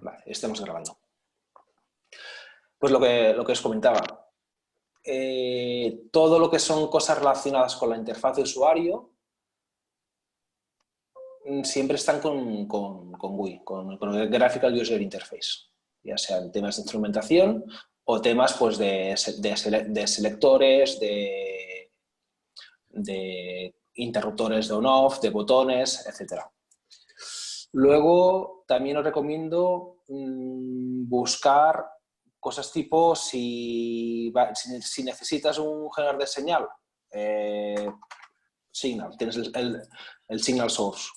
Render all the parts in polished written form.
Vale, estamos grabando. Pues lo que os comentaba. Todo lo que son cosas relacionadas con la interfaz de usuario siempre están con GUI, con el Graphical User Interface, ya sean temas de instrumentación o temas pues, de selectores, de interruptores de on-off, de botones, etc. Luego, también os recomiendo buscar cosas tipo, si necesitas un generador de señal, Signal, tienes el Signal Source.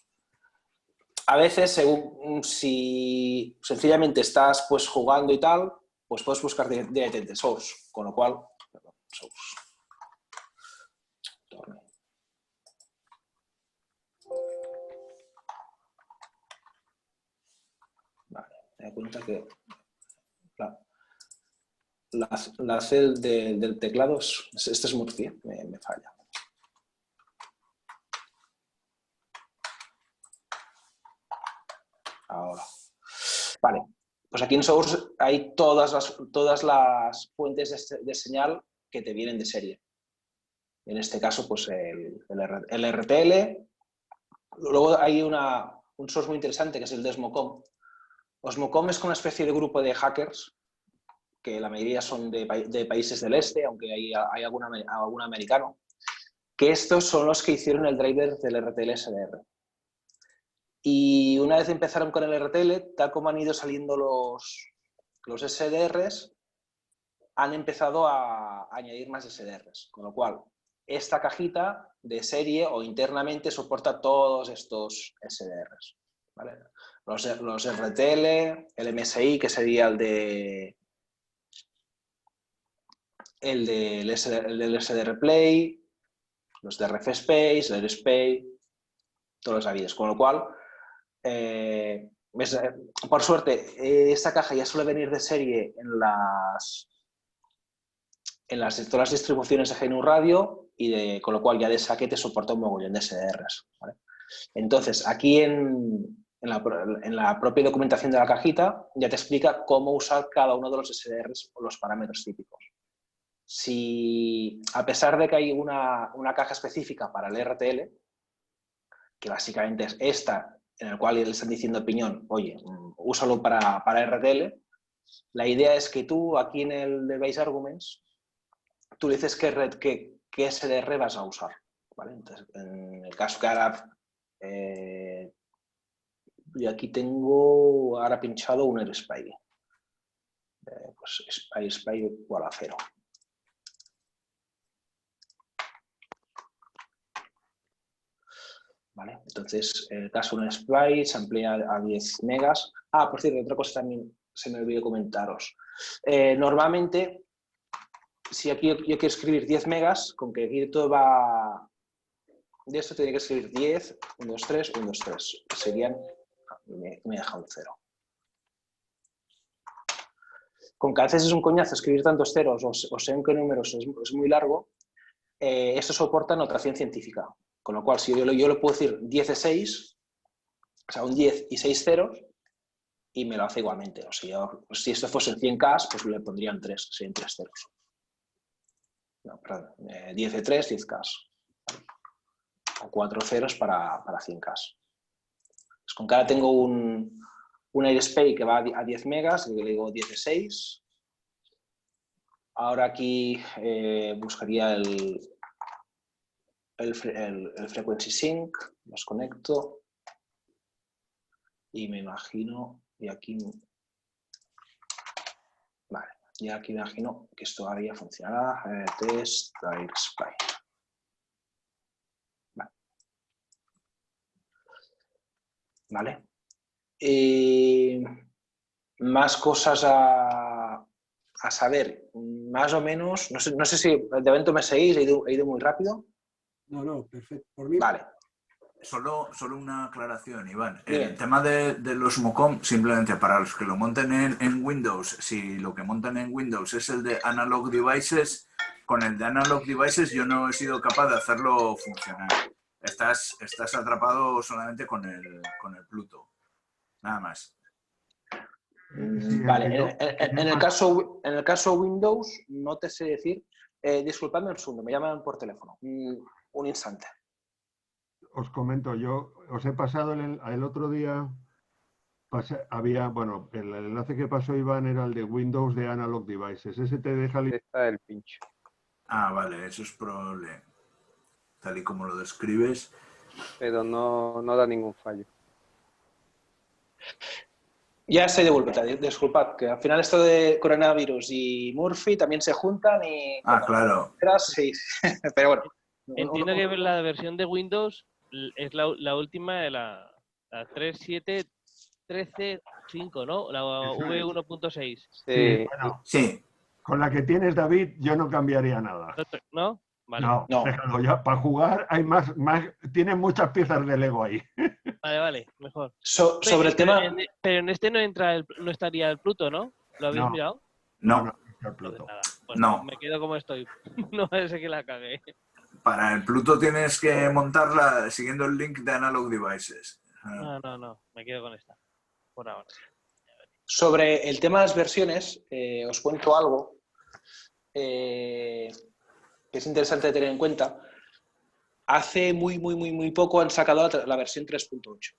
A veces, si sencillamente estás pues, jugando y tal, pues puedes buscar directamente Source, con lo cual, Source. Vale, me doy cuenta que la C del teclado, este es Murcia, me falla. Ahora. Vale, pues aquí en Source hay todas las fuentes de señal que te vienen de serie. En este caso, pues el RTL. Luego hay un source muy interesante que es el de Osmocom. Osmocom es una especie de grupo de hackers que la mayoría son de países del este, aunque hay algún americano, que estos son los que hicieron el driver del RTL SDR. Y una vez empezaron con el RTL, tal como han ido saliendo los SDRs, han empezado a añadir más SDRs, con lo cual esta cajita de serie o internamente soporta todos estos SDRs. ¿Vale? Los RTL, el MSI, que sería el del SDR Play, los de RF Space, el RSpace, todos los habidos. Con lo cual, por suerte, esta caja ya suele venir de serie en todas las distribuciones de GNU Radio y con lo cual ya de saque te soporta un mogollón de SDRs. ¿Vale? Entonces, aquí en la propia documentación de la cajita ya te explica cómo usar cada uno de los SDRs o los parámetros típicos. Si, a pesar de que hay una caja específica para el RTL, que básicamente es esta, en el cual le están diciendo a Piñón, oye, úsalo para RTL, la idea es que tú, aquí en el Device Arguments, tú le dices qué SDR vas a usar. ¿Vale? Entonces, en el caso que ahora, yo aquí tengo ahora pinchado un AirSpy. Pues AirSpy igual a 0. ¿Vale? Entonces, en el caso de un AirSpy se amplía a 10 megas. Ah, por cierto, otra cosa también se me olvidó comentaros. Normalmente, si aquí yo quiero escribir 10 megas, con que aquí todo va... De esto tiene que escribir 10, 1, 2, 3, 1, 2, 3. Serían... Me deja un 0. Con que a veces es un coñazo escribir tantos ceros o según qué números es muy largo, esto soporta notación científica. Con lo cual, si yo le puedo decir 10 de 6, o sea, un 10 y 6 ceros, y me lo hace igualmente. O sea, si esto fuese 100K, pues le pondrían 3, serían 3 ceros. No, perdón, 10 de 3, 10K. O 4 ceros para 100K. Pues con que ahora tengo un AirSpy que va a 10 megas, le digo 10 de 6. Ahora aquí buscaría el frequency sync, los conecto y me imagino, y aquí, vale, y aquí me imagino que esto ahora ya funcionará, test, AirSpy. Vale. Más cosas a saber, más o menos, no sé si de momento me seguís, he ido muy rápido. No, perfecto. Por mí. Vale. Solo una aclaración, Iván. Bien. El tema de los Osmocom, simplemente para los que lo monten en Windows, si lo que montan en Windows es el de Analog Devices, con el de Analog Devices yo no he sido capaz de hacerlo funcionar. Estás atrapado solamente con el Pluto. Nada más. Sí, Vale, en en el caso Windows, no te sé decir. Disculpadme un segundo, me llaman por teléfono. Un instante. os comento, yo os he pasado el otro día, bueno, el enlace que pasó Iván era el de Windows de Analog Devices. Ese te deja Está el pincho. Ah, vale, eso es probable. Tal y como lo describes. Pero no da ningún fallo. Ya estoy de vuelta, disculpad, que al final esto de coronavirus y Murphy también se juntan y... Ah, claro. Sí, pero bueno. Entiendo que la versión de Windows es la última de la 3.7.13.5, ¿no? La V1.6. Sí, bueno, Sí, con la que tienes, David, yo no cambiaría nada. ¿No? Vale. No, No. déjalo ya. Para jugar hay más, tienen muchas piezas de Lego ahí. Vale, mejor. Sobre el tema... Pero en este no estaría el Pluto, ¿no? ¿Lo habéis No. mirado? no, No, el Pluto. Nada, pues No. me quedo como estoy. No parece que la cagué. Para el Pluto tienes que montarla siguiendo el link de Analog Devices. No, me quedo con esta. Por ahora. Sobre el tema de las versiones, os cuento algo que es interesante de tener en cuenta. Hace muy poco han sacado la versión 3.8.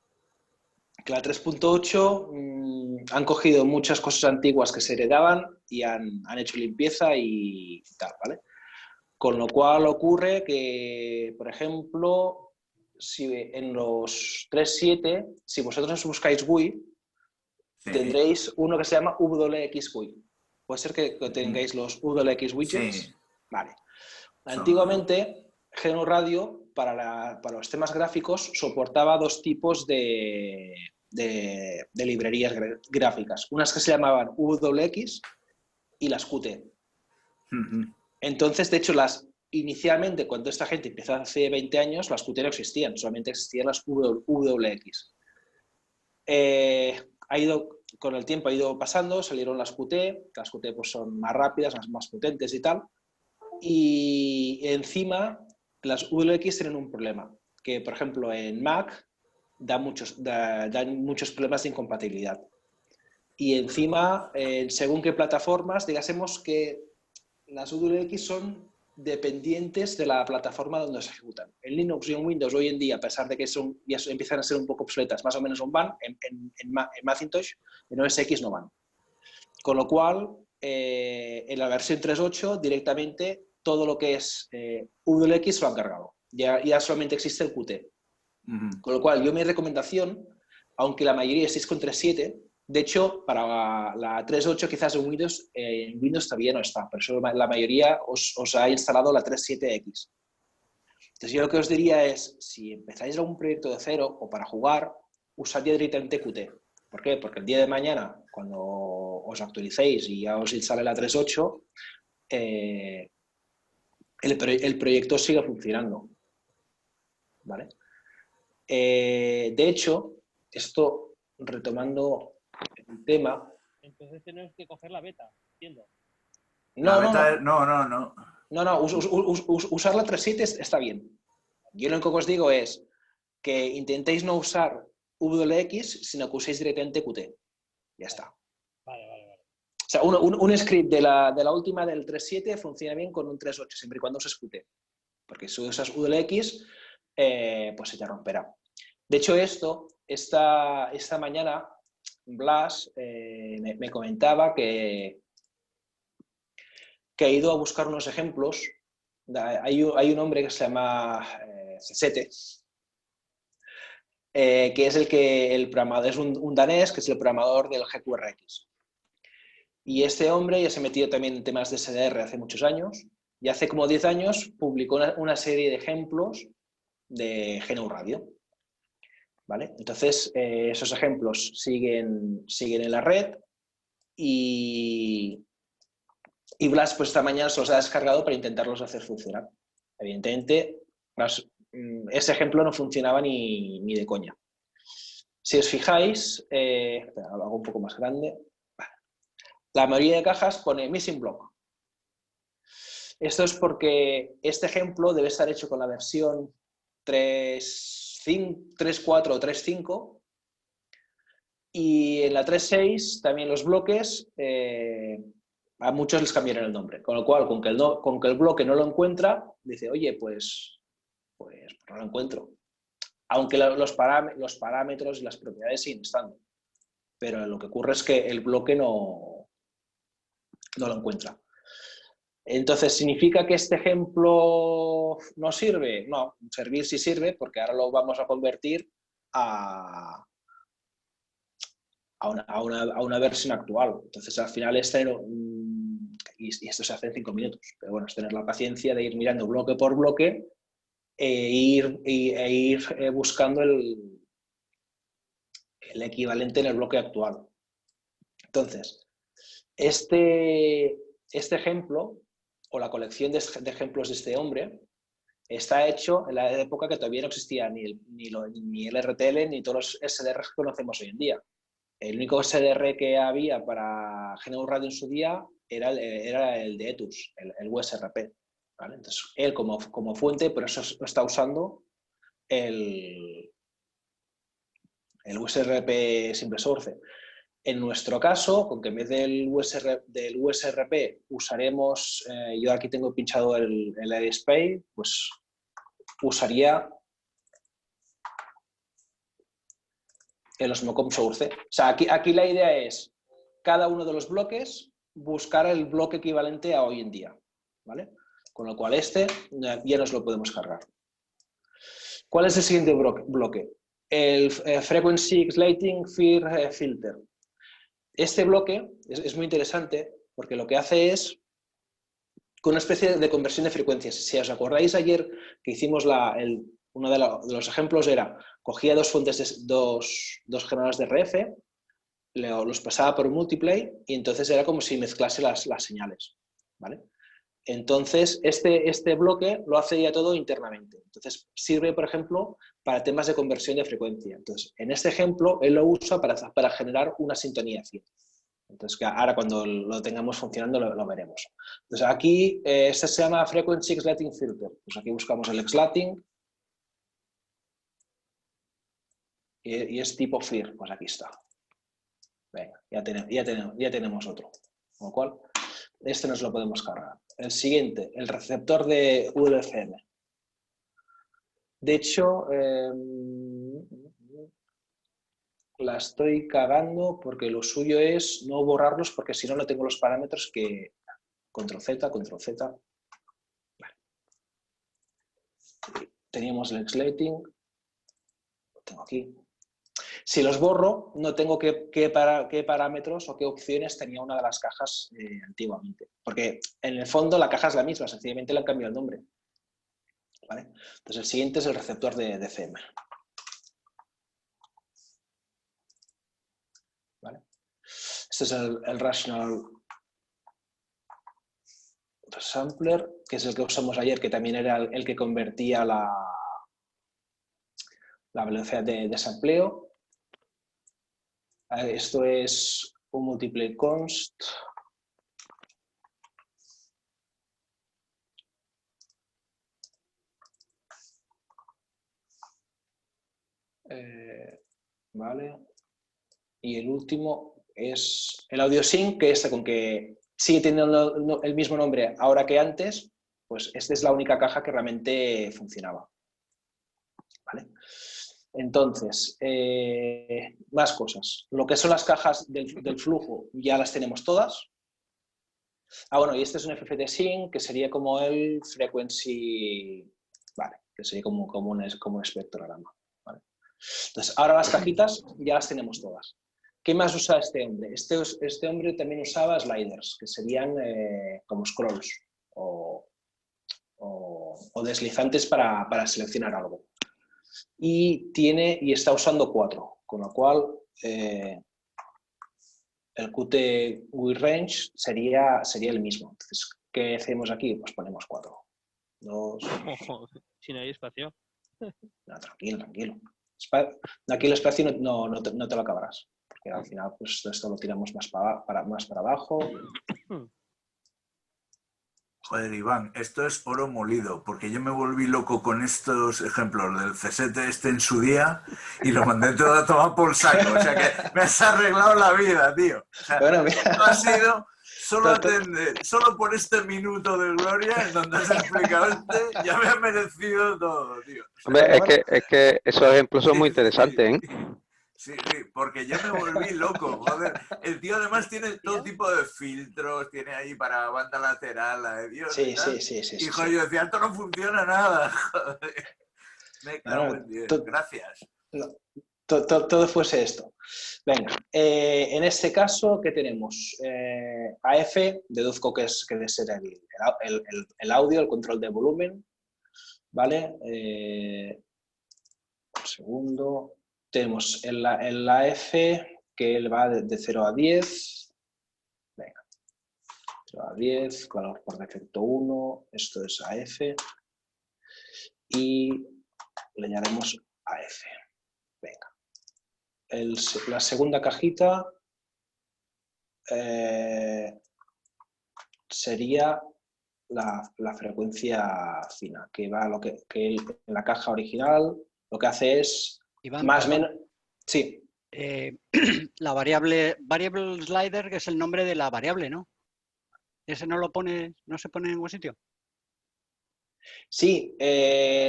Que la 3.8 han cogido muchas cosas antiguas que se heredaban y han hecho limpieza y tal, ¿vale? Con lo cual ocurre que, por ejemplo, si en los 3.7, si vosotros buscáis GUI, Sí. tendréis uno que se llama WX GUI. ¿Puede ser que tengáis los WX widgets? Sí. Vale. Antiguamente, GNU Radio, para los temas gráficos, soportaba dos tipos de librerías gráficas. Unas que se llamaban WX y las Qt. Entonces, de hecho, inicialmente, cuando esta gente empezó hace 20 años, las Qt no existían, solamente existían las WX. Con el tiempo ha ido pasando, salieron las Qt pues son más rápidas, más potentes y tal, y encima las WX tienen un problema, que por ejemplo en Mac dan muchos problemas de incompatibilidad. Y encima, según qué plataformas, digásemos que las WX son dependientes de la plataforma donde se ejecutan. En Linux y en Windows hoy en día, a pesar de que ya empiezan a ser un poco obsoletas, más o menos van, en Macintosh, en OS X no van. Con lo cual, en la versión 3.8 directamente todo lo que es WX lo han cargado. Ya solamente existe el Qt. Con lo cual, mi recomendación, aunque la mayoría estéis con 3.7, de hecho, para la 3.8 quizás en Windows todavía no está, por eso la mayoría os ha instalado la 3.7X. Entonces yo lo que os diría es, si empezáis algún proyecto de cero o para jugar, usad directamente Qt. ¿Por qué? Porque el día de mañana, cuando os actualicéis y ya os instale la 3.8, el proyecto sigue funcionando. ¿Vale? De hecho, esto retomando el tema... Entonces tenemos que coger la beta, entiendo. No. Usar la 3.7 está bien. Yo lo único que os digo es que intentéis no usar WX, sino que uséis directamente Qt. Ya está. Vale. O sea, un script de la última del 3.7 funciona bien con un 3.8, siempre y cuando uses Qt. Porque si usas WX, pues se te romperá. De hecho, esta mañana, Blas me comentaba que ha ido a buscar unos ejemplos. Hay un hombre que se llama Cesete, que es el programador, es un danés que es el programador del GQRX. Y este hombre ya se metió también en temas de SDR hace muchos años, y hace como 10 años publicó una serie de ejemplos de GNU Radio. ¿Vale? Entonces, esos ejemplos siguen en la red y Blas pues esta mañana se los ha descargado para intentarlos hacer funcionar. Evidentemente, ese ejemplo no funcionaba ni de coña. Si os fijáis, lo hago un poco más grande. La mayoría de cajas pone missing block. Esto es porque este ejemplo debe estar hecho con la versión 3.4 o 3.5 Y en la 3.6 también los bloques, a muchos les cambiaron el nombre. Con lo cual, con que el bloque no lo encuentra, dice, oye, pues no lo encuentro. Aunque los parámetros y las propiedades siguen estando. Pero lo que ocurre es que el bloque no lo encuentra. Entonces, ¿significa que este ejemplo no sirve? No, servir sí sirve, porque ahora lo vamos a convertir a una versión actual. Entonces, al final es tener, y esto se hace en 5 minutos, pero bueno, es tener la paciencia de ir mirando bloque por bloque e ir buscando el equivalente en el bloque actual. Entonces, este ejemplo, o la colección de ejemplos de este hombre, está hecho en la época que todavía no existía ni el RTL ni todos los SDRs que conocemos hoy en día. El único SDR que había para GNU Radio en su día era el de Etus, el USRP. ¿Vale? Entonces, él como fuente, por eso está usando el USRP simple source. En nuestro caso, con que en vez del USRP usaremos, yo aquí tengo pinchado el AirSpace, pues usaría el Osmocom Source. O sea, aquí la idea es, cada uno de los bloques, buscar el bloque equivalente a hoy en día. ¿Vale? Con lo cual este ya nos lo podemos cargar. ¿Cuál es el siguiente bloque? El Frequency Slating Fear Filter. Este bloque es muy interesante porque lo que hace es una especie de conversión de frecuencias. Si os acordáis ayer que hicimos uno de los ejemplos era, cogía dos generadores de RF, los pasaba por un multiply y entonces era como si mezclase las señales. ¿Vale? Entonces, este bloque lo hace ya todo internamente. Entonces, sirve, por ejemplo, para temas de conversión de frecuencia. Entonces, en este ejemplo, él lo usa para generar una sintonía 100. Entonces, que ahora cuando lo tengamos funcionando lo veremos. Entonces, aquí, este se llama Frequency Slating Filter. Pues aquí buscamos el Slating. Y es tipo FIR. Pues aquí está. Venga, ya tenemos otro. Con lo cual, este nos lo podemos cargar. El siguiente, el receptor de ULFM. De hecho, la estoy cagando porque lo suyo es no borrarlos porque si no, no tengo los parámetros que... Control Z. Vale. Teníamos el slating. Lo tengo aquí. Si los borro, no tengo qué parámetros o qué opciones tenía una de las cajas antiguamente. Porque en el fondo la caja es la misma, sencillamente le han cambiado el nombre. ¿Vale? Entonces el siguiente es el receptor de FM. ¿Vale? Este es el Rational Sampler, que es el que usamos ayer, que también era el que convertía la velocidad de sampleo. Esto es un multiple const. Vale. Y el último es el audio sync, que es con que sigue teniendo el mismo nombre ahora que antes, pues esta es la única caja que realmente funcionaba. ¿Vale? Entonces, más cosas. Lo que son las cajas del flujo ya las tenemos todas. Bueno, y este es un FFT sync que sería como el frequency, vale, que sería como un espectrograma. ¿Vale? Entonces, ahora las cajitas ya las tenemos todas. ¿Qué más usa este hombre? Este hombre también usaba sliders, que serían como scrolls o deslizantes para seleccionar algo. Y está usando 4, con lo cual el Qt with range sería el mismo. Entonces, ¿qué hacemos aquí? Pues ponemos 4. 2. Si no hay espacio. No, tranquilo. Aquí el espacio no te lo acabarás. Porque al final pues esto lo tiramos más para abajo. Joder, Iván, esto es oro molido, porque yo me volví loco con estos ejemplos del CSET este en su día y lo mandé todo a tomar por saco. O sea que me has arreglado la vida, tío. O sea, Bueno, esto mira. ha sido To- to- solo por este minuto de gloria en donde has explicado ya me ha merecido todo, tío. O sea, Hombre, Bueno, es bueno. que, es que esos ejemplos son muy sí, interesantes, ¿eh? sí, sí, porque yo me volví loco, joder. El tío además tiene todo tipo de filtros, tiene ahí para banda lateral, la de Dios y Sí, tal. sí, sí, sí, Y sí, joder, sí. yo decía, esto no funciona nada, joder. Me cago Bueno, en 10. to- Gracias. no, todo fuese esto. Venga, en este caso, ¿qué tenemos? AF, deduzco que debe ser el audio, el control de volumen, ¿vale? Un segundo. Tenemos el AF, que va de 0 a 10. Venga, 0 a 10, valor por defecto 1, esto es AF. Y le llamaremos AF. Venga. La segunda cajita sería la frecuencia fina, que va a lo que en la caja original lo que hace es Iván, más o perdón. menos. Sí, La variable slider, que es el nombre de la variable, ¿no? ¿Ese no se pone en ningún sitio? sí,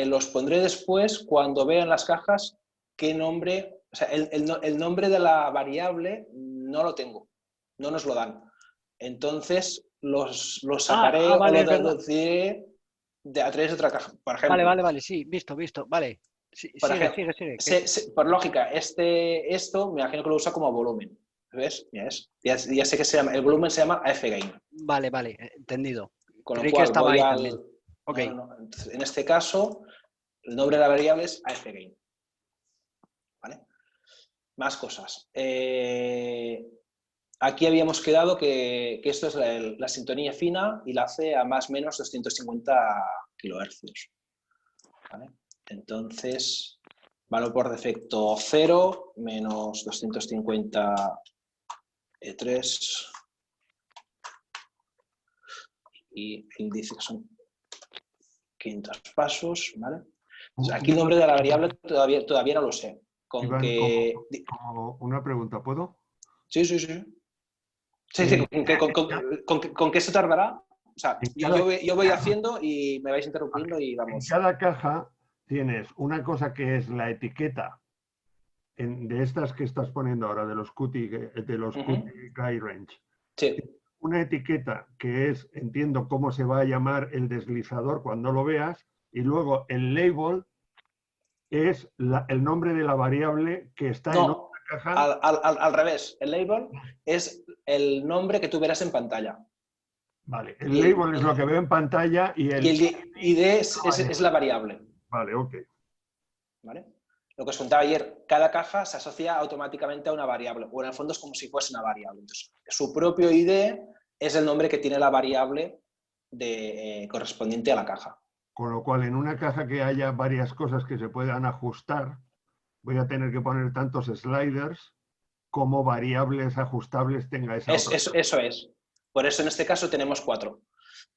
los pondré después cuando vean las cajas qué nombre, o sea, el nombre de la variable no lo tengo, no nos lo dan. Entonces los sacaré o vale, lo es verdad. deduciré a través de otra caja. Por Vale, ejemplo, vale, sí, visto, vale. Sí, por sigue. ejemplo, por lógica, esto me imagino que lo usa como volumen. ¿Ves? Ya sé que el volumen se llama AF gain. Vale, entendido. Con lo Creí que cual estaba voy ahí al. también. Ok. No. Entonces, en este caso, el nombre de la variable es AF gain. ¿Vale? Más cosas. Aquí habíamos quedado que esto es la sintonía fina y la hace a más o menos 250 kHz. ¿Vale? Entonces, valor por defecto 0 menos 250 E3 y dice que son 500 pasos, ¿vale? Entonces, aquí el nombre de la variable todavía no lo sé. Con Iván, que... como una pregunta, ¿puedo? Sí. Sí, ¿con qué se tardará? O sea, yo voy haciendo y me vais interrumpiendo y En vamos. cada caja tienes una cosa que es la etiqueta de estas que estás poniendo ahora, de los QT Guide Range. Sí. Una etiqueta que es, entiendo cómo se va a llamar el deslizador cuando lo veas, y luego el label es el nombre de la variable que está en No, otra caja. al revés. El label es el nombre que tú verás en pantalla. Vale, el label es lo que veo en pantalla y el ID es la variable. Vale, ok. ¿Vale? Lo que os contaba ayer, cada caja se asocia automáticamente a una variable, o en el fondo es como si fuese una variable. Entonces, su propio ID es el nombre que tiene la variable correspondiente a la caja. Con lo cual, en una caja que haya varias cosas que se puedan ajustar, voy a tener que poner tantos sliders como variables ajustables tenga esa otra. Eso es. Por eso en este caso tenemos 4,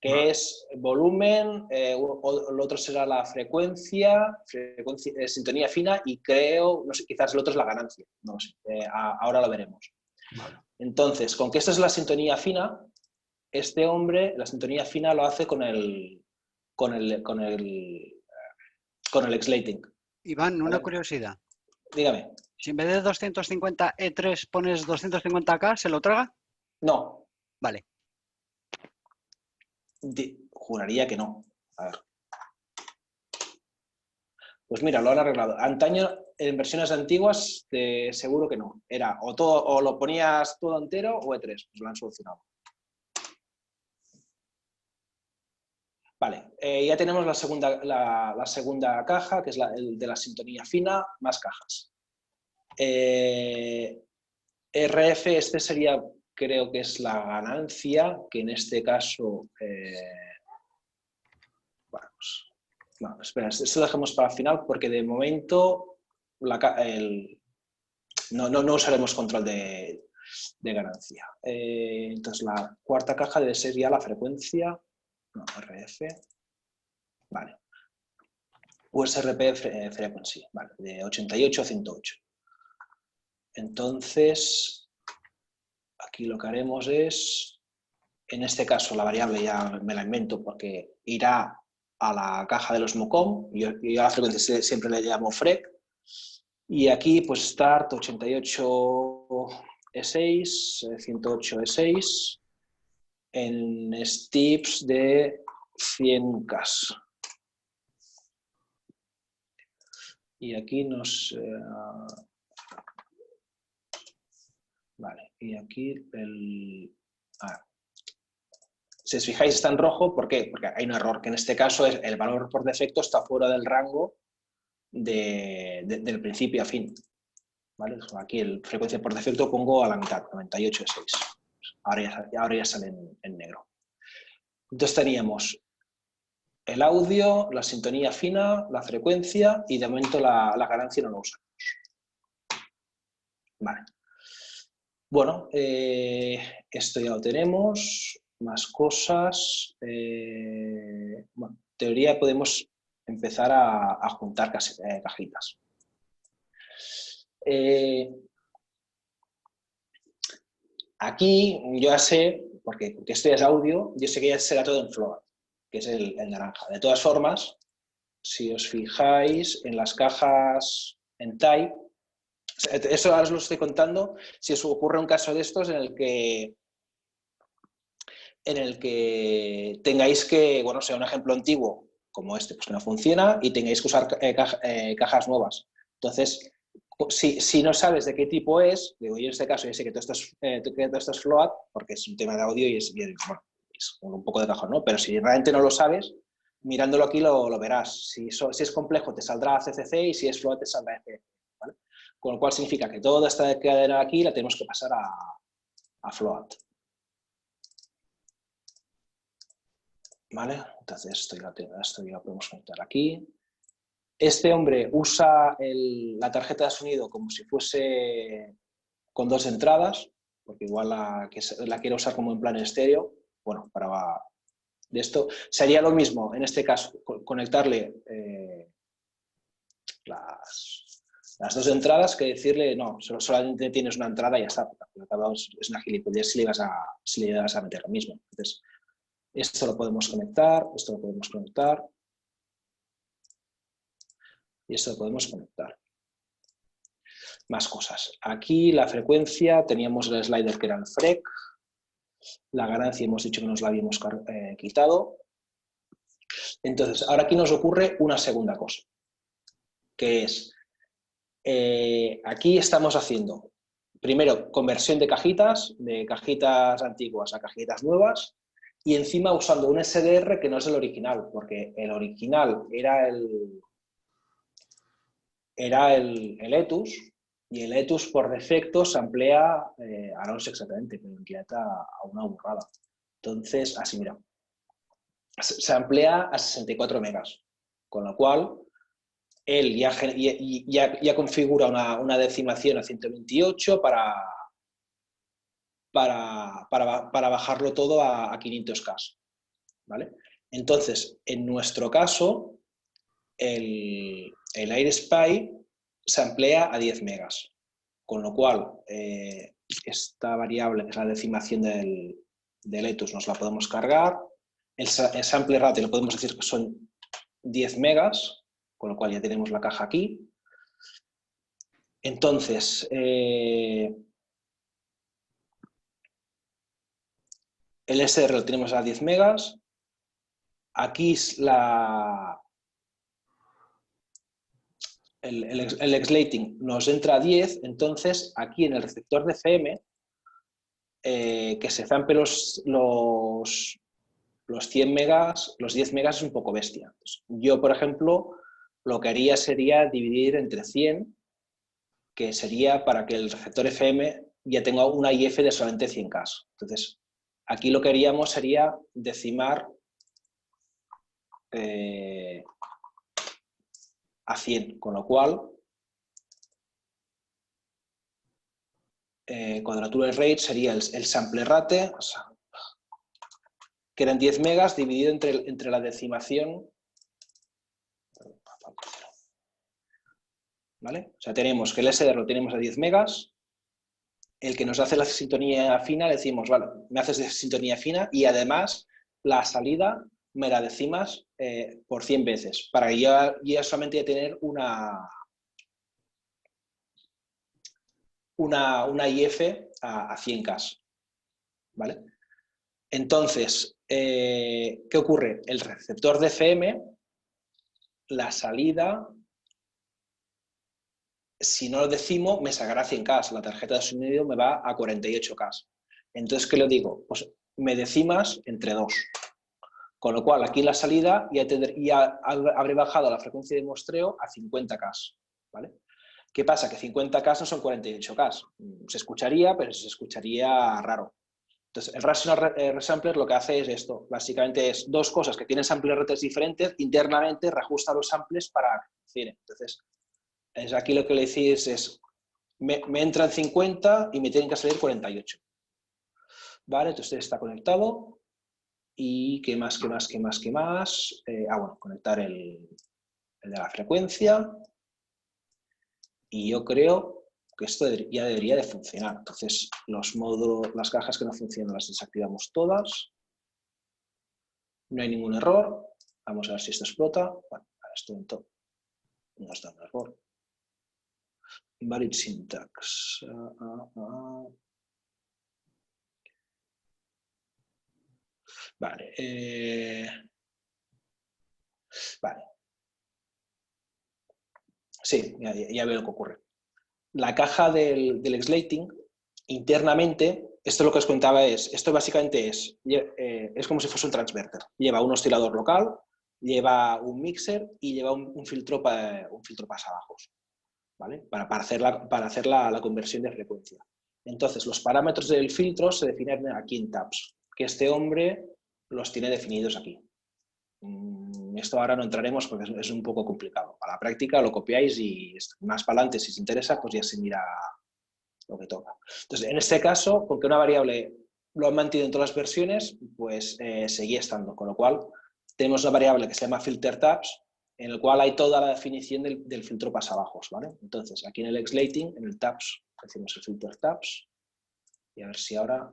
que Vale. es volumen, lo otro será la frecuencia, sintonía fina y creo, no sé, quizás el otro es la ganancia. No lo sé, ahora lo veremos. Vale. Entonces, con que esta es la sintonía fina, este hombre, la sintonía fina lo hace con el X-Lating. Iván, una ¿Vale? curiosidad. Dígame. Si en vez de 250 E3 pones 250K, ¿se lo traga? No. Vale. Juraría que no. A ver. Pues mira, lo han arreglado. Antaño, en versiones antiguas, seguro que no. Era o lo ponías todo entero o E3. Pues lo han solucionado. Vale, ya tenemos la segunda caja, que es el de la sintonía fina, más cajas. RF, este sería, creo que es la ganancia, que en este caso... bueno, pues, no, espera, esto lo dejemos para el final porque de momento no usaremos control de ganancia. Entonces la cuarta caja debe ser ya la frecuencia. no, RF, vale. USRP frequency, vale, de 88 a 108. Entonces, aquí lo que haremos es, en este caso la variable ya me la invento porque irá a la caja de los MOCOM, yo a la frecuencia siempre le llamo FREC, y aquí pues start 88 E6, 108 E6, en steps de 100K. Y aquí nos... vale, y aquí el... si os fijáis está en rojo, ¿por qué? Porque hay un error, que en este caso es el valor por defecto está fuera del rango del principio a fin. ¿Vale? Aquí el frecuencia por defecto pongo a la mitad, 98,6. Ahora ya sale en negro. Entonces teníamos el audio, la sintonía fina, la frecuencia y de momento la ganancia no lo usamos. Vale. Bueno, esto ya lo tenemos. Más cosas. Bueno, en teoría podemos empezar a juntar cajitas. Aquí yo ya sé, porque esto ya es audio, yo sé que ya será todo en float, que es el naranja. De todas formas, si os fijáis en las cajas en type, eso ahora os lo estoy contando, si os ocurre un caso de estos en el que tengáis que, bueno, sea un ejemplo antiguo como este, pues que no funciona y tengáis que usar cajas nuevas. Entonces, si no sabes de qué tipo es, digo, yo en este caso ya sé que todo esto es float, porque es un tema de audio y bueno, es un poco de cajón, ¿no? Pero si realmente no lo sabes, mirándolo aquí lo verás. Si es complejo te saldrá CCC y si es float te saldrá ECC, ¿vale? Con lo cual significa que toda esta cadena aquí la tenemos que pasar a float. ¿Vale? Entonces esto ya lo podemos conectar aquí. Este hombre usa la tarjeta de sonido como si fuese con dos entradas, porque igual la quiere usar como en plan estéreo. Bueno, para de esto sería lo mismo, en este caso, conectarle las dos entradas que decirle, no, solamente tienes una entrada y ya está. Es una gilipollez si le vas a meter lo mismo. Entonces, esto lo podemos conectar, esto lo podemos conectar. Y esto lo podemos conectar. Más cosas. Aquí la frecuencia, teníamos el slider que era el FREC. La ganancia hemos dicho que nos la habíamos quitado. Entonces, ahora aquí nos ocurre una segunda cosa. Que es, aquí estamos haciendo, primero, conversión de cajitas antiguas a cajitas nuevas. Y encima usando un SDR que no es el original, porque el original era el ETUS, y el ETUS por defecto se amplía, ahora no sé exactamente, pero amplía a una burrada. Entonces, así mira, se amplía a 64 megas, con lo cual él ya configura una decimación a 128 para bajarlo todo a 500K, ¿vale? Entonces, en nuestro caso, el AirSpy se amplía a 10 megas, con lo cual esta variable, que es la decimación del ETUS, nos la podemos cargar. El sample rate lo podemos decir que son 10 megas, con lo cual ya tenemos la caja aquí. Entonces, el SR lo tenemos a 10 megas. Aquí es el X-Lating nos entra a 10, entonces aquí en el receptor de FM, que se zampe los 100 megas, los 10 megas es un poco bestia. Entonces, yo, por ejemplo, lo que haría sería dividir entre 100, que sería para que el receptor FM ya tenga una IF de solamente 100K. Entonces, aquí lo que haríamos sería decimar a 100, con lo cual cuadratura de rate sería el sample rate, o sea, que eran 10 megas dividido entre la decimación. ¿Vale? O sea, tenemos que el SDR lo tenemos a 10 megas, el que nos hace la sintonía fina le decimos, vale, me haces de sintonía fina y además la salida me la decimas por 100 veces, para que ya solamente tener una IF a 100K, ¿vale? Entonces, ¿qué ocurre? El receptor de FM, la salida, si no lo decimo, me sacará 100K, la tarjeta de sonido me va a 48K. Entonces, ¿qué le digo? Pues me decimas entre 2. Con lo cual, aquí la salida ya habré bajado la frecuencia de muestreo a 50K, ¿vale? ¿Qué pasa? Que 50K no son 48K. Se escucharía, pero se escucharía raro. Entonces, el Rational Resampler lo que hace es esto. Básicamente es dos cosas que tienen sampler rates diferentes, internamente reajusta los samples para que funcione. Entonces, aquí lo que le decís es, me entran 50 y me tienen que salir 48. Vale, entonces está conectado. ¿Y qué más? Bueno, conectar el de la frecuencia. Y yo creo que esto ya debería de funcionar. Entonces, los módulos, las cajas que no funcionan las desactivamos todas. No hay ningún error. Vamos a ver si esto explota. Bueno, para esto no está un error. Invalid syntax. Vale. Vale. Sí, ya veo lo que ocurre. La caja del X-Lighting, internamente, esto lo que os contaba esto básicamente es como si fuese un transverter. Lleva un oscilador local, lleva un mixer y lleva un filtro pasabajos, ¿vale? Para hacer la conversión de frecuencia. Entonces, los parámetros del filtro se definen aquí en tabs, que este hombre los tiene definidos aquí. Esto ahora no entraremos porque es un poco complicado. A la práctica lo copiáis y más para adelante, si os interesa, pues ya se mira lo que toca. Entonces, en este caso, porque una variable lo han mantenido en todas las versiones, pues seguía estando. Con lo cual, tenemos una variable que se llama filterTabs, en el cual hay toda la definición del filtro pasabajos, ¿vale? Entonces, aquí en el X-Lighting, en el tabs, decimos el filterTabs, y a ver si ahora...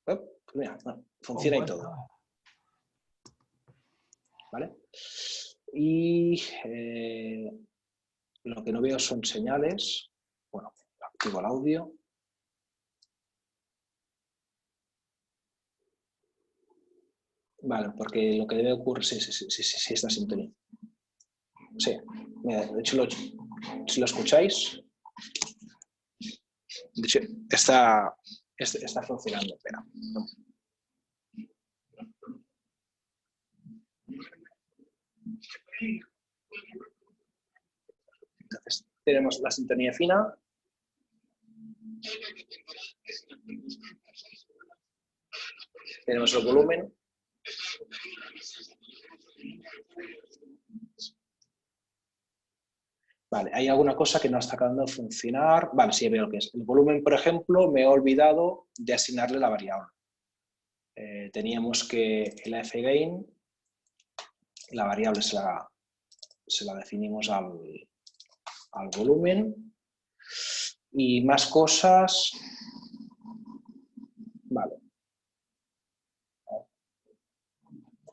pues mira, bueno, funciona y todo. ¿Vale? Y lo que no veo son señales. Bueno, activo el audio. Vale, porque lo que debe ocurrir, sí, esta sintonía. Sí, mira, de hecho, si lo escucháis, de hecho, está funcionando. Espera. Entonces, tenemos la sintonía fina. Tenemos el volumen. Vale, hay alguna cosa que no está acabando de funcionar. Vale, sí, veo que es. El volumen, por ejemplo, me he olvidado de asignarle la variable. Teníamos que el fgain, la variable se la definimos al volumen. Y más cosas. Vale.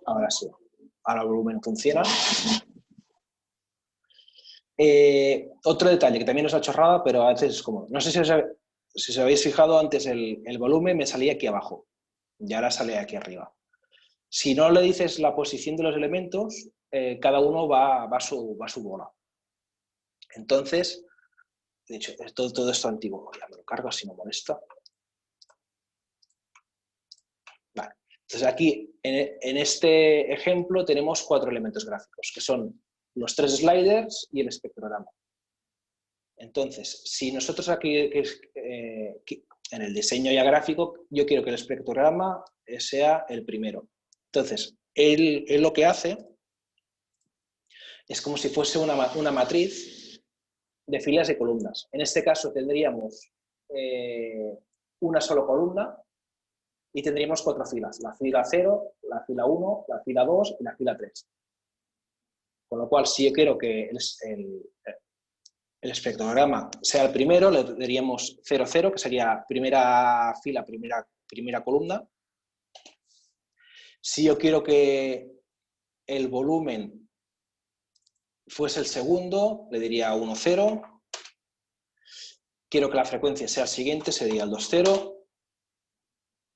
Ahora sí. Ahora el volumen funciona. Otro detalle que también os ha chorrado, pero a veces es como... No sé si os habéis fijado, antes el volumen me salía aquí abajo. Y ahora sale aquí arriba. Si no le dices la posición de los elementos, cada uno va a su bola. Entonces, de hecho, todo esto antiguo. Ya me lo cargo si no molesta. Vale. Entonces aquí, en este ejemplo, tenemos 4 elementos gráficos, que son los 3 sliders y el espectrograma. Entonces, si nosotros aquí, en el diseño ya gráfico, yo quiero que el espectrograma sea el primero. Entonces, él lo que hace es como si fuese una matriz de filas y columnas. En este caso tendríamos una sola columna y tendríamos 4 filas, la fila 0, la fila 1, la fila 2 y la fila 3. Con lo cual, si yo quiero que el espectrograma sea el primero, le daríamos 0, 0, que sería primera fila, primera columna. Si yo quiero que el volumen fuese el segundo, le diría 1, 0. Quiero que la frecuencia sea el siguiente, sería el 2, 0.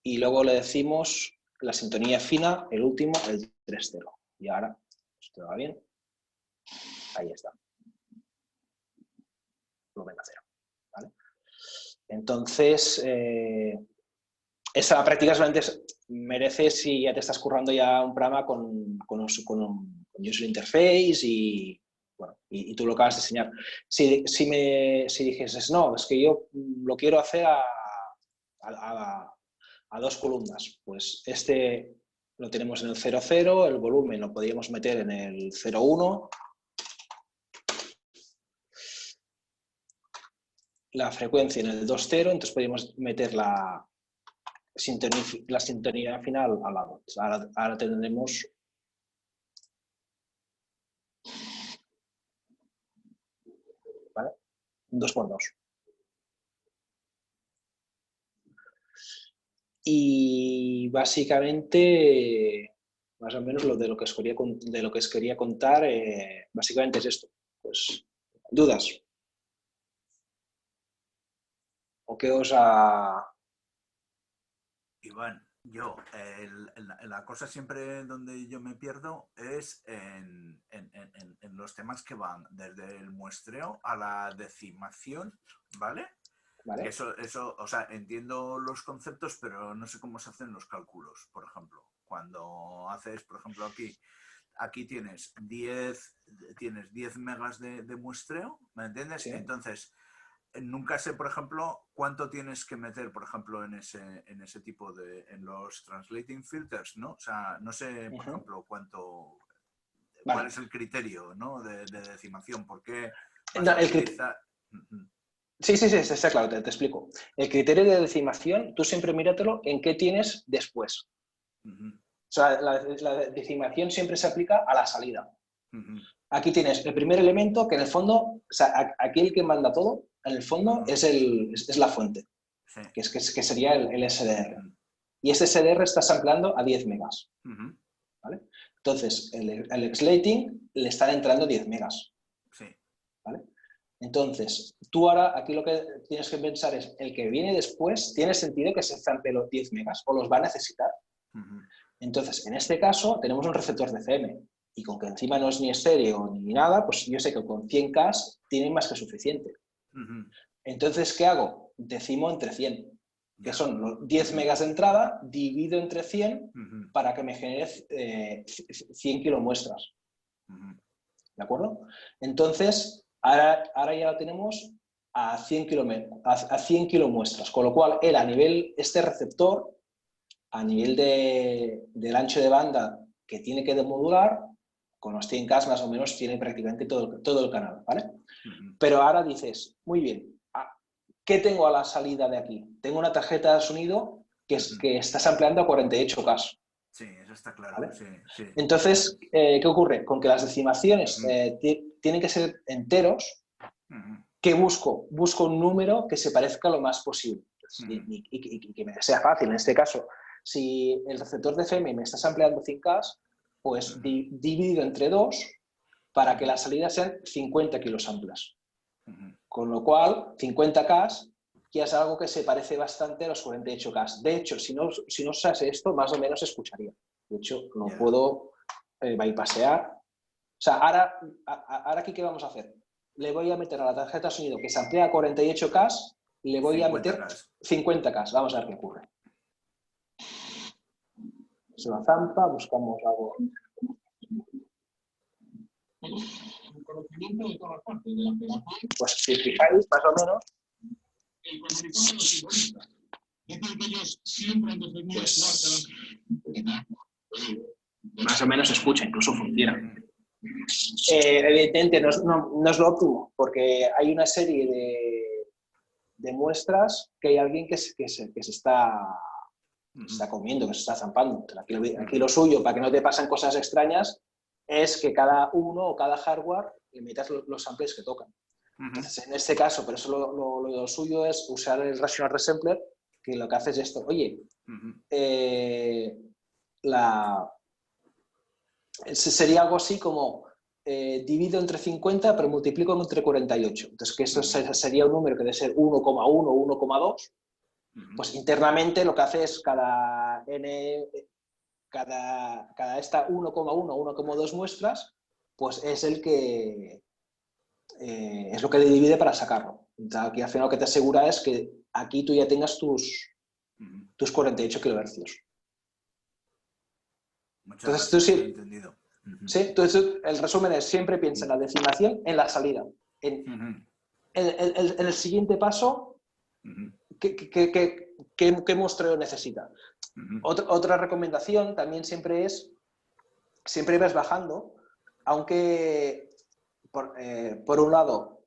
Y luego le decimos la sintonía fina, el último, el 3, 0. Y ahora, esto va bien. Ahí está. Volumen a 0. ¿Vale? Entonces, esa práctica solamente merece si ya te estás currando ya un programa con user interface y, bueno, y tú lo acabas de enseñar. Si dijeses, no, es que yo lo quiero hacer a 2 columnas, pues este lo tenemos en el 0, 0, el volumen lo podríamos meter en el 0, 1, la frecuencia en el 2, 0, entonces podríamos meter la sintonía final al lado. Ahora tendremos ¿vale? 2 por 2. Y básicamente, más o menos lo que os quería contar, básicamente es esto. Pues, ¿dudas? ¿O qué os ha...? Iván, yo, la cosa siempre donde yo me pierdo es en los temas que van desde el muestreo a la decimación, ¿vale? ¿Vale? Eso, o sea, entiendo los conceptos, pero no sé cómo se hacen los cálculos, por ejemplo. Cuando haces, por ejemplo, aquí tienes 10 megas de muestreo, ¿me entiendes? Sí. Entonces, nunca sé, por ejemplo, cuánto tienes que meter, por ejemplo, en ese tipo en los translating filters, ¿no? O sea, no sé, por ejemplo, cuál es el criterio, ¿no? de decimación. ¿Por qué vas a utilizar? Sí, está claro, te explico. El criterio de decimación, tú siempre míratelo en qué tienes después. O sea, la decimación siempre se aplica a la salida. Aquí tienes el primer elemento que en el fondo, o sea, aquí el que manda todo, en el fondo es la fuente, Sí. que sería el SDR. Y este SDR está sampleando a 10 megas. ¿Vale? Entonces, el Xlating le están entrando 10 megas. Sí. ¿Vale? Entonces, tú ahora aquí lo que tienes que pensar es, el que viene después, ¿tiene sentido que se zampee los 10 megas o los va a necesitar? Entonces, en este caso, tenemos un receptor de FM y con que encima no es ni estéreo ni nada, pues yo sé que con 100K tiene más que suficiente. Entonces, ¿qué hago? Decimo entre 100, que son los 10 megas de entrada, divido entre 100 para que me genere 100 kilomuestras. ¿De acuerdo? Entonces, ahora ya lo tenemos a 100 kilomuestras, con lo cual él a nivel, este receptor, a nivel del ancho de banda que tiene que demodular, con los 100K más o menos tiene prácticamente todo el canal, ¿vale? Pero ahora dices, muy bien, ¿qué tengo a la salida de aquí? Tengo una tarjeta de sonido que está sampleando a 48K. Sí, eso está claro. ¿Vale? Sí, sí. Entonces, ¿qué ocurre? Con que las decimaciones tienen que ser enteros, ¿qué busco? Busco un número que se parezca lo más posible y que me sea fácil. En este caso, si el receptor de FM me está sampleando 100K, pues dividido entre 2 para que la salida sean 50 kilosamples. Con lo cual, 50K ya es algo que se parece bastante a los 48K. De hecho, si no usase esto, más o menos se escucharía. De hecho, lo puedo bypassear. O sea, ahora aquí, ¿qué vamos a hacer? Le voy a meter a la tarjeta de sonido que se amplía a 48K, le voy a meter 50K. Vamos a ver qué ocurre. Se la zampa, buscamos algo. Pues si fijáis, más o menos, pues, más o menos se escucha, incluso funciona. Evidentemente no es lo óptimo, porque hay una serie de muestras que hay alguien que se está que se está comiendo, que se está zampando. Aquí lo suyo, para que no te pasen cosas extrañas, es que cada uno o cada hardware le metas los samples que tocan. Entonces, en este caso, por eso lo suyo es usar el Rational Resampler, que lo que hace es esto. Oye, sería algo así como divido entre 50, pero multiplico entre 48. Entonces, que eso sería un número que debe ser 1,1 o 1,2. Pues internamente lo que hace es cada esta 1,1 o 1,2 muestras, pues es el que es lo que le divide para sacarlo. Entonces, aquí al final lo que te asegura es que aquí tú ya tengas tus 48 kHz. Entonces, tú sí, entendido. ¿sí? Entonces, el resumen es siempre piensa en la decimación, en la salida. En el siguiente paso, ¿qué muestreo necesita? Otra recomendación también siempre vas bajando, aunque por un lado,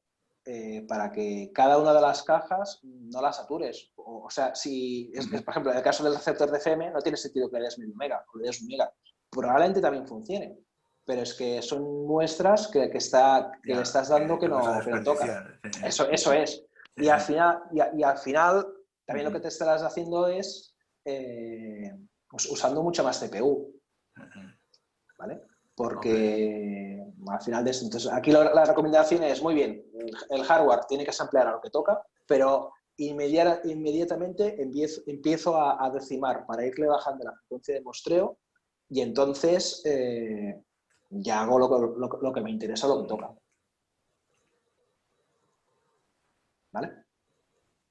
para que cada una de las cajas no las satures. O sea, si es por ejemplo, en el caso del receptor de FM, no tiene sentido que le des medio mega o le des un mega. Probablemente también funcione, pero es que son muestras que le estás dando que no tocan. Eso es. Y al final también lo que te estarás haciendo es usando mucha más CPU. ¿Vale? Porque al final de eso, entonces aquí la recomendación es, muy bien, el hardware tiene que samplear a lo que toca, pero inmediatamente empiezo a decimar para irle bajando la frecuencia de muestreo y entonces ya hago lo que me interesa, lo que toca. ¿Vale?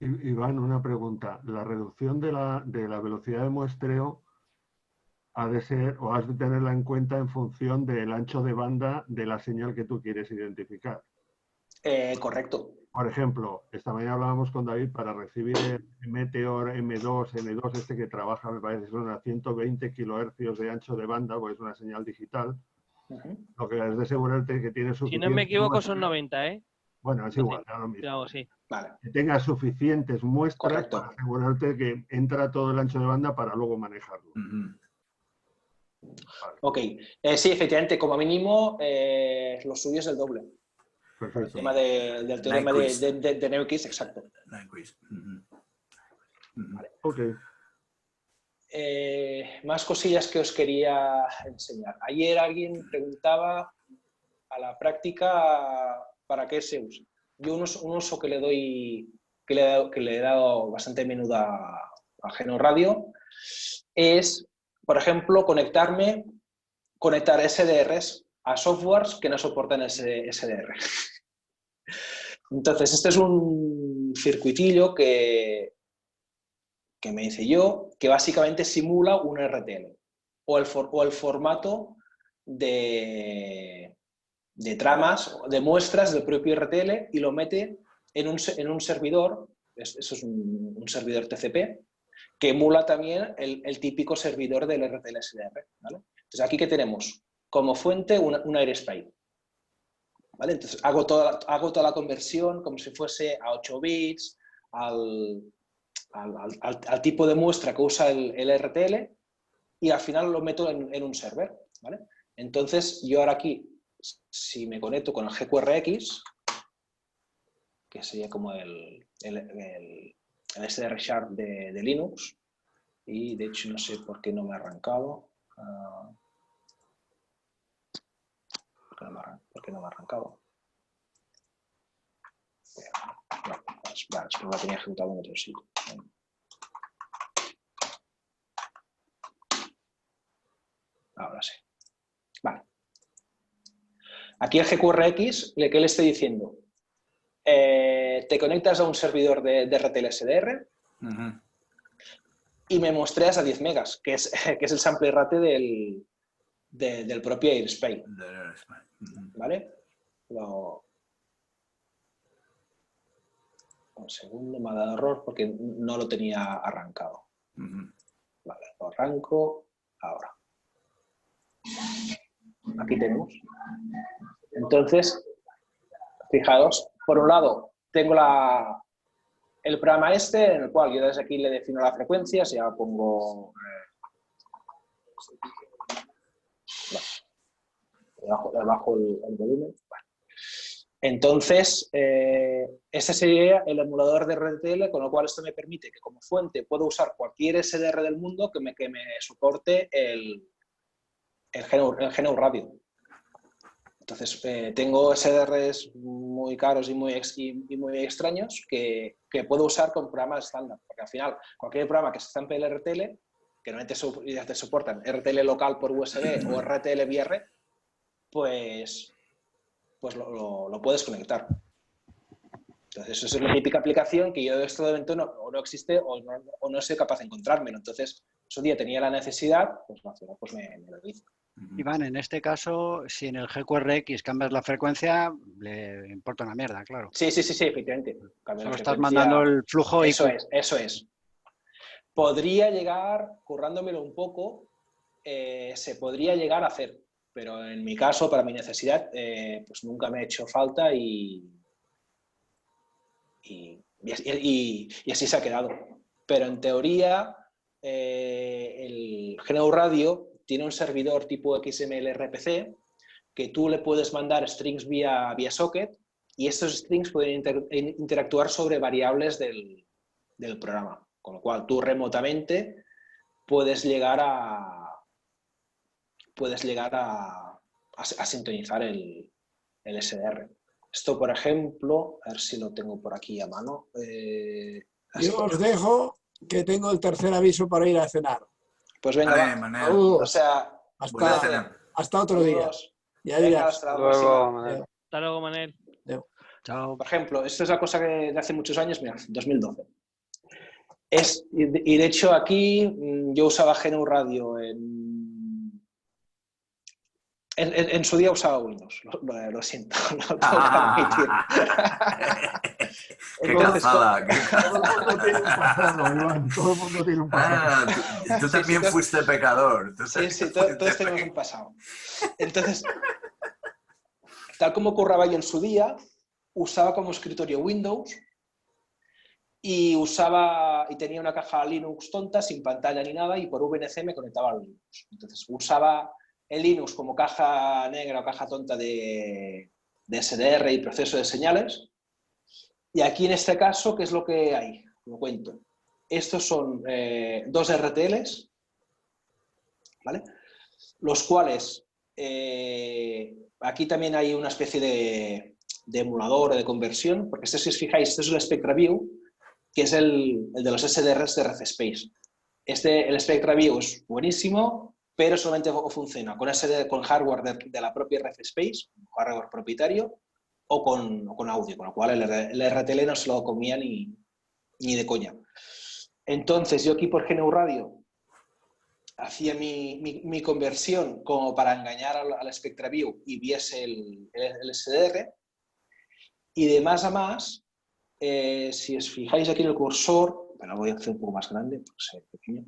Iván, una pregunta. La reducción de la velocidad de muestreo ha de ser o has de tenerla en cuenta en función del ancho de banda de la señal que tú quieres identificar. Correcto. Por ejemplo, esta mañana hablábamos con David para recibir el Meteor M2, N2, este que trabaja, me parece, son a 120 kHz de ancho de banda, pues es una señal digital. Lo que es de asegurarte que tienes suficiente. Si no me equivoco, son 90, ¿eh? Bueno, es igual, da lo mismo. Claro, sí. Vale. Que tengas suficientes muestras Correcto. para asegurarte que entra todo el ancho de banda para luego manejarlo. Vale. Ok. Sí, efectivamente, como mínimo, lo suyo es el doble. Perfecto. El tema del teorema de Nyquist, exacto. Vale. Ok. Más cosillas que os quería enseñar. Ayer alguien preguntaba a la práctica para qué se usa. Yo un uso que le he dado bastante a menudo a Geno Radio es, por ejemplo, conectar SDRs a softwares que no soportan ese SDR. Entonces, este es un circuitillo que me hice yo, que básicamente simula un RTL o el formato de tramas, de muestras del propio RTL y lo mete en un servidor, eso es un servidor TCP, que emula también el típico servidor del RTL SDR. ¿Vale? Entonces, aquí que tenemos como fuente un AirSpy. ¿Vale? Entonces, hago toda la conversión como si fuese a 8 bits, al tipo de muestra que usa el RTL y al final lo meto en un server. ¿Vale? Entonces, yo ahora aquí, si me conecto con el GQRX, que sería como el SDR Sharp de Linux, y de hecho no sé por qué no me ha arrancado. ¿Por qué no me ha arrancado? Vale, es porque la tenía ejecutado en otro sitio. Ahora sí. Vale. Aquí el GQRX, ¿qué le estoy diciendo? Te conectas a un servidor de RTL SDR y me muestreas a 10 megas, que es el sample rate del propio AirSpy. ¿Vale? Un segundo, me ha dado error porque no lo tenía arrancado. Vale, lo arranco ahora. Aquí tenemos. Entonces, fijaos, por un lado tengo el programa este, en el cual yo desde aquí le defino la frecuencia, si ya pongo... Bajo el volumen. Bueno. Entonces, ese sería el emulador de RTL, con lo cual esto me permite que como fuente puedo usar cualquier SDR del mundo que me soporte el GNU Radio. Entonces, tengo SDRs muy caros y muy extraños que puedo usar con programas estándar, porque al final cualquier programa que se estampe el RTL, que normalmente te soportan RTL local por USB o RTL VR, pues lo puedes conectar. Entonces, eso es la típica aplicación que yo de esto de momento no existe o no soy capaz de encontrármelo. Entonces, su día tenía la necesidad, pues me lo hizo. Iván, en este caso, si en el GQRX cambias la frecuencia, le importa una mierda, claro. Sí, efectivamente. Solo estás mandando el flujo y... Eso es. Podría llegar, currándomelo un poco, se podría llegar a hacer. Pero en mi caso, para mi necesidad, pues nunca me ha hecho falta y así se ha quedado. Pero en teoría, el GNU Radio tiene un servidor tipo XML RPC que tú le puedes mandar strings vía socket y estos strings pueden interactuar sobre variables del programa. Con lo cual, tú remotamente puedes llegar a sintonizar el SDR. Esto, por ejemplo, a ver si lo tengo por aquí a mano. Yo os dejo que tengo el tercer aviso para ir a cenar. Pues venga, Vale, va. Manel. O sea, hasta otro día. Ya venga, dirás. hasta la Luego, próxima. Manel. Hasta luego, Manel. Chao. Por ejemplo, esto es la cosa que de hace muchos años, mira, 2012. Y de hecho aquí yo usaba GNU Radio en su día usaba Windows, lo siento, no tengo que admitir. ¡Qué Entonces, cazada! Todo el mundo tiene un pasado. Tú también fuiste pecador. Sí, todos tenemos un pasado. Entonces, tal como curraba yo en su día, usaba como escritorio Windows y tenía una caja Linux tonta, sin pantalla ni nada, y por VNC me conectaba al Linux. Entonces, usaba el Linux como caja negra o caja tonta de SDR y proceso de señales. Y aquí en este caso, ¿qué es lo que hay? Lo cuento. Estos son dos RTLs, ¿vale? Los cuales, aquí también hay una especie de emulador o de conversión, porque si os fijáis, este es el SpectraView, que es el de los SDRs de RFSpace. El SpectraView es buenísimo, pero solamente funciona con hardware de la propia RFSpace, hardware propietario, o con audio, con lo cual el RTL no se lo comía ni de coña. Entonces, yo aquí por GNU Radio hacía mi conversión como para engañar al SpectraView y viese el SDR, y de más a más, si os fijáis aquí en el cursor, bueno, voy a hacer un poco más grande, porque es pequeño.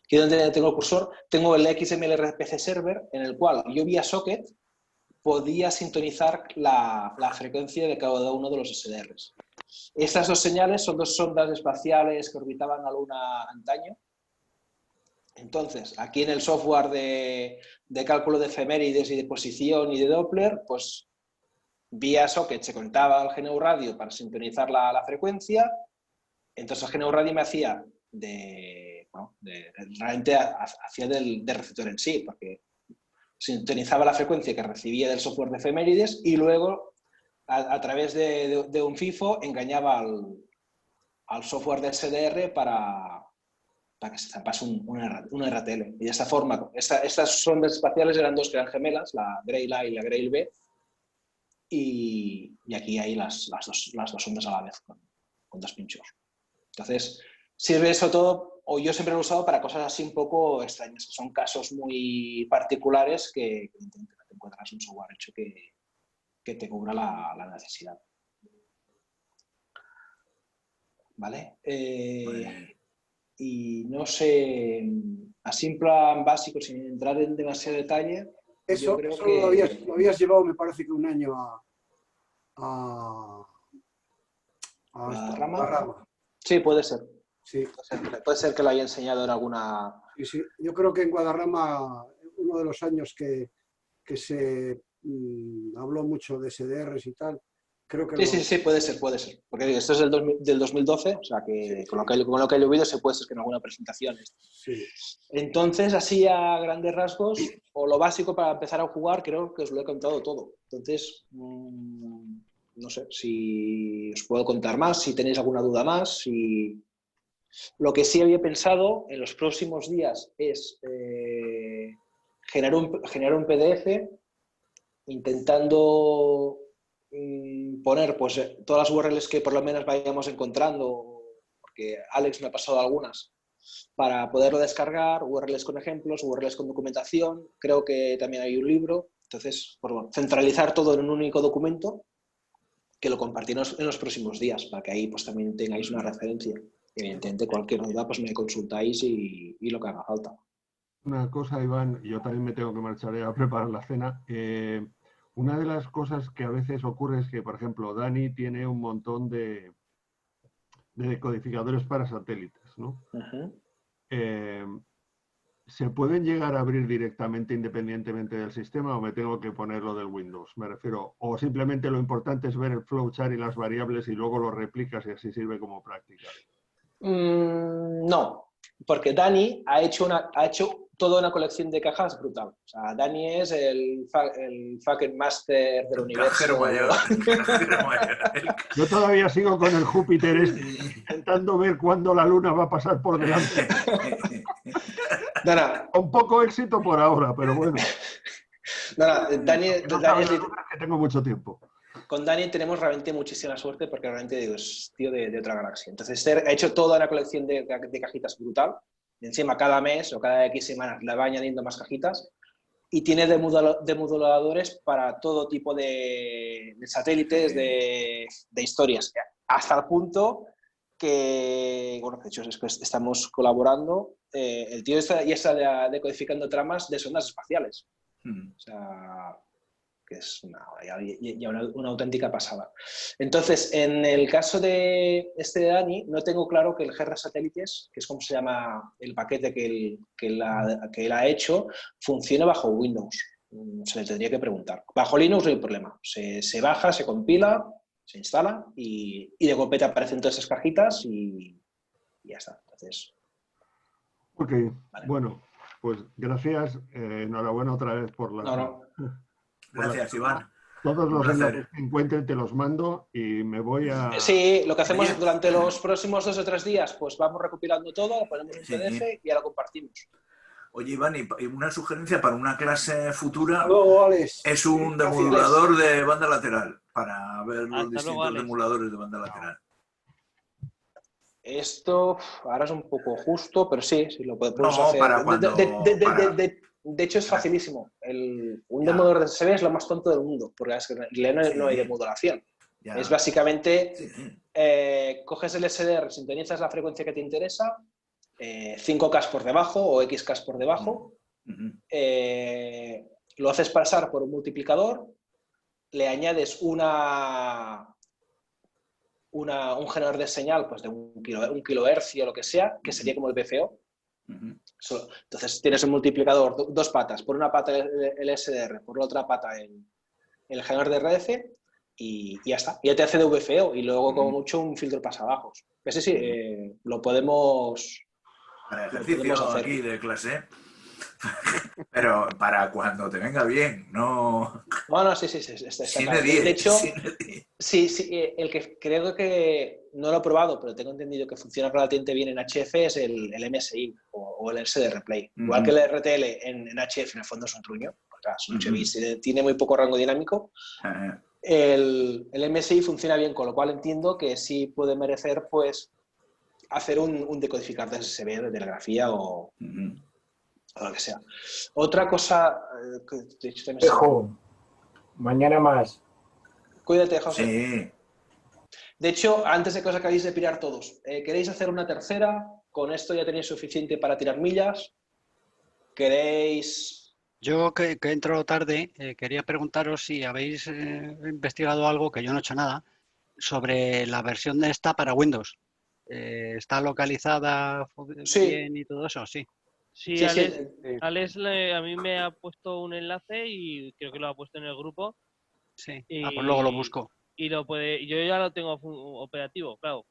Aquí donde tengo el cursor, tengo el XML RPC Server, en el cual yo vía socket podía sintonizar la frecuencia de cada uno de los SDRs. Estas dos señales son dos sondas espaciales que orbitaban la Luna antaño. Entonces, aquí en el software de cálculo de efemérides y de posición y de Doppler, pues vía socket se conectaba al GNU Radio para sintonizar la frecuencia. Entonces el GNU Radio me hacía realmente hacía de receptor en sí, porque sintonizaba la frecuencia que recibía del software de efemérides y luego a través de un FIFO engañaba al software de SDR para que se estampase un RTL. Y de esta forma, estas sondas espaciales eran dos que eran gemelas, la Grail A y la Grail B, y aquí hay las dos ondas a la vez, con dos pinchos. Entonces, sirve eso todo, o yo siempre lo he usado para cosas así un poco extrañas, que son casos muy particulares que te encuentras un software hecho que te cubra la necesidad. ¿Vale? Y no sé, así en plan básico, sin entrar en demasiado detalle, Eso, yo creo eso que... lo habías llevado, me parece que un año a la rama. Sí, puede ser. Sí, Puede ser que lo haya enseñado en alguna... sí, sí. Yo creo que en Guadarrama, uno de los años que se habló mucho de SDRs y tal, creo que Sí, puede ser. Porque esto es del 2012, o sea que con lo que he leído se puede ser que en alguna presentación. Sí. Entonces, así a grandes rasgos, o lo básico para empezar a jugar, creo que os lo he contado todo. Entonces, no sé si os puedo contar más, si tenéis alguna duda más. Lo que sí había pensado en los próximos días es generar un PDF intentando poner pues, todas las URLs que por lo menos vayamos encontrando, porque Alex me ha pasado algunas, para poderlo descargar, URLs con ejemplos, URLs con documentación. Creo que también hay un libro. Entonces, bueno, centralizar todo en un único documento que lo compartimos en los próximos días, para que ahí pues, también tengáis una referencia. Evidentemente, cualquier duda pues me consultáis y lo que haga falta. Una cosa, Iván, yo también me tengo que marchar a preparar la cena. Una de las cosas que a veces ocurre es que, por ejemplo, Dani tiene un montón de decodificadores para satélites, ¿no? ¿Se pueden llegar a abrir directamente independientemente del sistema o me tengo que poner lo del Windows? Me refiero, o simplemente lo importante es ver el flowchart y las variables y luego lo replicas y así sirve como práctica. No, porque Dani ha hecho toda una colección de cajas brutal. O sea, Dani es el fucking master del universo. Cajero mayor. Yo todavía sigo con el Júpiter intentando ver cuándo la Luna va a pasar por delante. Con poco éxito por ahora, pero bueno. Dani es que tengo mucho tiempo. Con Dani tenemos realmente muchísima suerte porque realmente digo, es tío de otra galaxia. Entonces ha hecho toda una colección de cajitas brutal. Y encima cada mes o cada X semanas le va añadiendo más cajitas. Y tiene demoduladores para todo tipo de satélites, de historias. Hasta el punto que, bueno, de hecho estamos colaborando. El tío ya está decodificando tramas de sondas espaciales. O sea, que es una auténtica pasada. Entonces, en el caso de de Dani, no tengo claro que el GR Satélites, que es como se llama el paquete que él ha hecho, funcione bajo Windows. Se le tendría que preguntar. Bajo Linux no hay problema. Se baja, se compila, se instala y de golpe te aparecen todas esas cajitas y ya está. Entonces, ok, vale. Bueno, pues gracias. Enhorabuena otra vez por la... No. Gracias, Iván. Todos los enlaces que encuentre te los mando y me voy a... Sí, lo que hacemos durante los próximos 2 o 3 días, pues vamos recopilando todo, lo ponemos en PDF y ya lo compartimos. Oye, Iván, y una sugerencia para una clase futura es un demodulador de banda lateral, para ver los distintos demoduladores de banda lateral. Esto ahora es un poco justo, pero sí lo podemos hacer. Para cuando... De hecho, es facilísimo. Un demodulador de SSB es lo más tonto del mundo, porque es que en realidad no hay demodulación. Es básicamente, coges el SDR, sintonizas la frecuencia que te interesa, 5K por debajo o XK por debajo, lo haces pasar por un multiplicador, le añades un generador de señal pues de un kilohercio o lo que sea, que sería como el BFO. Entonces tienes un multiplicador, 2 patas, por una pata el SDR, por la otra pata el generador de RF y ya está. Ya te hace de VFO y luego como mucho un filtro pasabajos. Ese sí, lo podemos... Para ejercicio aquí de clase. Pero para cuando te venga bien, no... Bueno, sí. Claro. De hecho, sí, el que creo que no lo he probado, pero tengo entendido que funciona relativamente bien en HF es el MSI o el SDR Play. Igual que el RTL en HF en el fondo es un truño, porque es un 8 bits, tiene muy poco rango dinámico. El MSI funciona bien, con lo cual entiendo que sí puede merecer pues hacer un decodificador de SSB de telegrafía o lo que sea. Otra cosa que de hecho también Dejo. Mañana más. Cuídate, José. Sí. De hecho, antes de que os acabéis de pirar todos, ¿queréis hacer una tercera? ¿Con esto ya tenéis suficiente para tirar millas? ¿Queréis...? Yo que he entrado tarde, quería preguntaros si habéis investigado algo, que yo no he hecho nada, sobre la versión de esta para Windows. está localizada Sí. bien y todo eso, sí. Sí, Sí, Alex, sí. Alex a mí me ha puesto un enlace y creo que lo ha puesto en el grupo. Sí. Y, Pues luego lo busco. Y lo puede, yo ya lo tengo operativo, claro.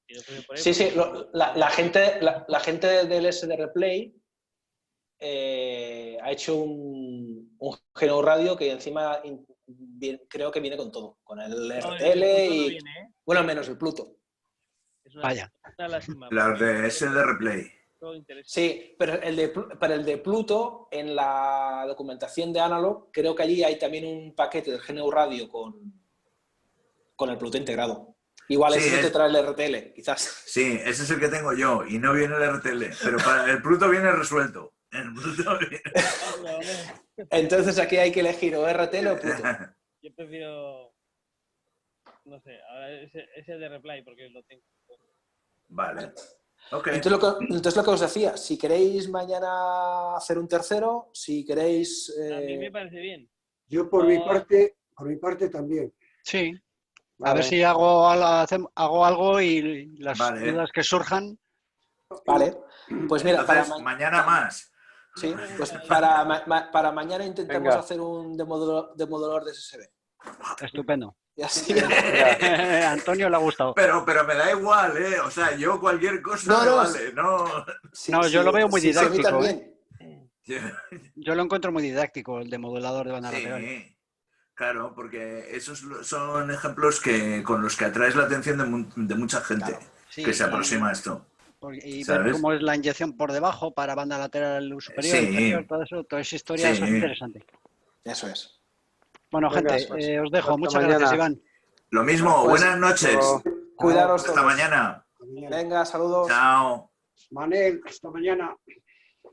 Y lo puede poner Sí, sí, porque- la gente del SDR Play ha hecho un Geno Radio que encima creo que viene con todo, con el No, el RTL Pluto no y, viene, ¿eh? bueno, menos el Pluto. Es una lástima. Las porque de SDR Play. todo interesa. Sí, pero el de Pluto, en la documentación de Analog, creo que allí hay también un paquete del GNU Radio con el Pluto integrado. Igual Sí, ese no te trae el RTL, quizás. Sí, ese es el que tengo yo y no viene el RTL, pero para el Pluto viene resuelto. El Pluto viene... Entonces aquí hay que elegir o RTL o Pluto. Yo prefiero, no sé, ahora ese de Replay porque lo tengo. Vale. Ok. Entonces lo que os decía, si queréis mañana hacer un tercero, si queréis... A mí me parece bien. Yo por mi parte también. Sí. A Vale. ver si hago algo y las Vale. dudas que surjan. Vale, pues mira, Entonces, mañana más. Sí, pues para mañana intentamos Venga. hacer un demodulador de SSB. Estupendo. Y así. A Antonio le ha gustado. Pero me da igual, ¿eh? O sea, yo cualquier cosa No, me no. vale, ¿no? No, yo lo veo muy sí, a mí didáctico, también. Yo lo encuentro muy didáctico, el de modulador de banda lateral. Sí, claro, porque esos son ejemplos con los que atraes la atención de mucha gente Claro. Sí, que se aproxima a esto. Y ver ¿Sabes? cómo es la inyección por debajo para banda lateral superior, Sí. inferior, todo eso, toda esa historia Sí. eso es interesante. Eso es. Bueno, Venga, gente, pues. os dejo. Hasta Muchas mañana. gracias, Iván. Lo mismo, Pues, buenas noches. Cuidaros Hasta todos. mañana. Hasta mañana. Venga, saludos. Chao. Manel, hasta mañana.